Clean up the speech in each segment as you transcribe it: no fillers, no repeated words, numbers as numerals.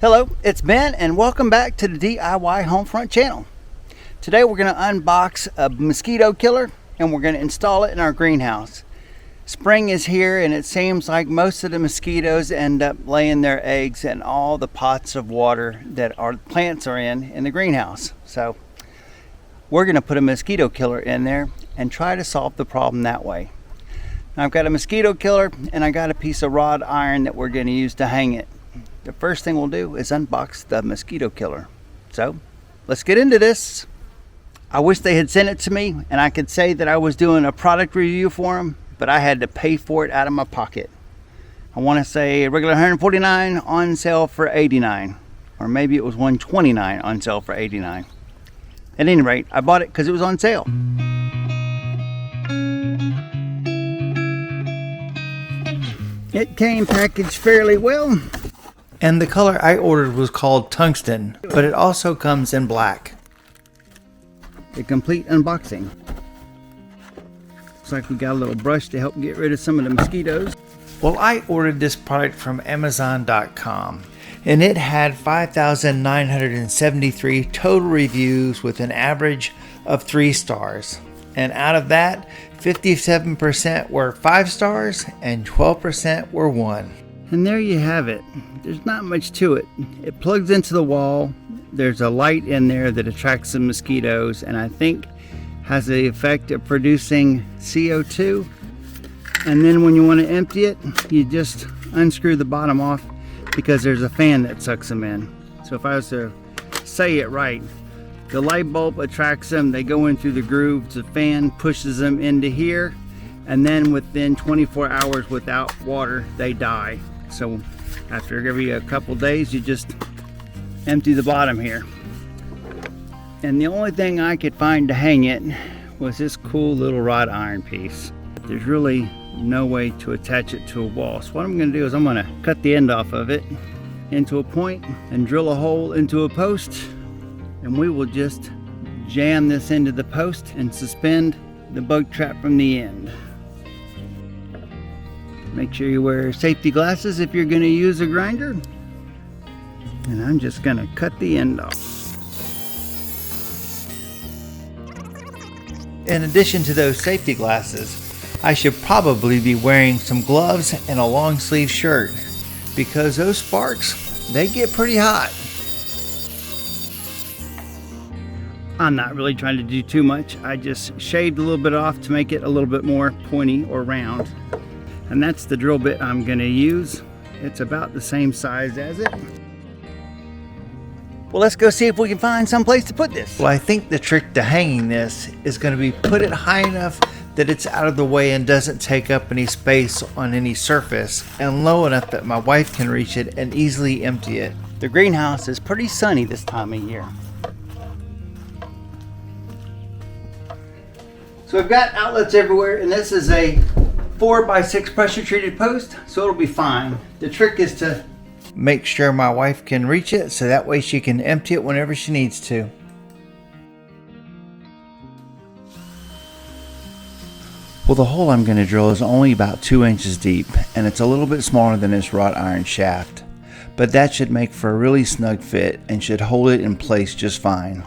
Hello, it's Ben and welcome back to the DIY Homefront channel. Today we're going to unbox a mosquito killer and we're going to install it in our greenhouse. Spring is here and it seems like most of the mosquitoes end up laying their eggs in all the pots of water that our plants are in the greenhouse. So we're going to put a mosquito killer in there and try to solve the problem that way. Now, I've got a mosquito killer and I got a piece of wrought iron that we're going to use to hang it. The first thing we'll do is unbox the mosquito killer. So let's get into this. I wish they had sent it to me and I could say that I was doing a product review for them, but I had to pay for it out of my pocket. I want to say regular $149 on sale for $89, or maybe it was $129 on sale for $89. At any rate, I bought it because it was on sale. It came packaged fairly well. And the color I ordered was called tungsten, but it also comes in black. A complete unboxing. Looks like we got a little brush to help get rid of some of the mosquitoes. Well, I ordered this product from Amazon.com and it had 5,973 total reviews with an average of 3 stars. And out of that, 57% were 5 stars and 12% were 1. And there you have it. There's not much to it. It plugs into the wall. There's a light in there that attracts the mosquitoes and I think has the effect of producing CO2. And then when you want to empty it, you just unscrew the bottom off because there's a fan that sucks them in. So if I was to say it right, the light bulb attracts them, they go in through the grooves, the fan pushes them into here, and then within 24 hours without water, they die. So after every couple days, you just empty the bottom here. And the only thing I could find to hang it was this cool little wrought iron piece. There's really no way to attach it to a wall. So what I'm gonna do is I'm gonna cut the end off of it into a point and drill a hole into a post. And we will just jam this into the post and suspend the bug trap from the end. Make sure you wear safety glasses if you're going to use a grinder. And I'm just going to cut the end off. In addition to those safety glasses, I should probably be wearing some gloves and a long sleeve shirt because those sparks, they get pretty hot. I'm not really trying to do too much. I just shaved a little bit off to make it a little bit more pointy or round. And that's the drill bit I'm going to use. It's about the same size as it. Well, let's go see if we can find some place to put this. Well, I think the trick to hanging this is going to be put it high enough that it's out of the way and doesn't take up any space on any surface, and low enough that my wife can reach it and easily empty it. The greenhouse is pretty sunny this time of year. So we've got outlets everywhere, and this is a 4x6 pressure treated post, so it'll be fine. The trick is to make sure my wife can reach it so that way she can empty it whenever she needs to. Well, the hole I'm going to drill is only about 2 inches deep, and it's a little bit smaller than this wrought iron shaft, but that should make for a really snug fit and should hold it in place just fine.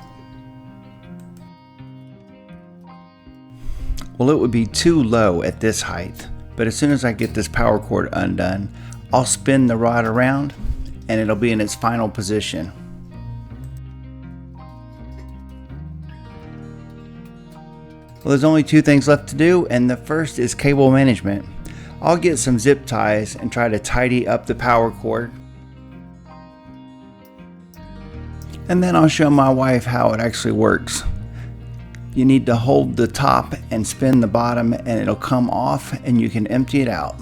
Well, it would be too low at this height, but as soon as I get this power cord undone, I'll spin the rod around and it'll be in its final position. Well, there's only 2 things left to do, and the first is cable management. I'll get some zip ties and try to tidy up the power cord. And then I'll show my wife how it actually works. You need to hold the top and spin the bottom and it'll come off and you can empty it out.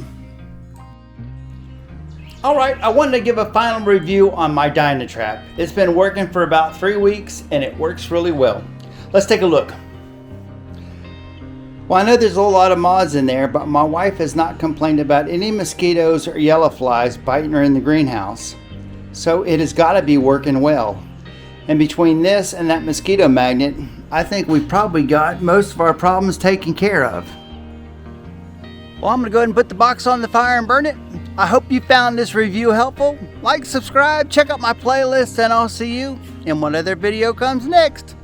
Alright, I wanted to give a final review on my DynaTrap. It's been working for about 3 weeks and it works really well. Let's take a look. Well, I know there's a lot of moths in there, but my wife has not complained about any mosquitoes or yellow flies biting her in the greenhouse. So it has got to be working well. And between this and that mosquito magnet, I think we probably got most of our problems taken care of. Well, I'm going to go ahead and put the box on the fire and burn it. I hope you found this review helpful. Like, subscribe, check out my playlist, and I'll see you in what other video comes next.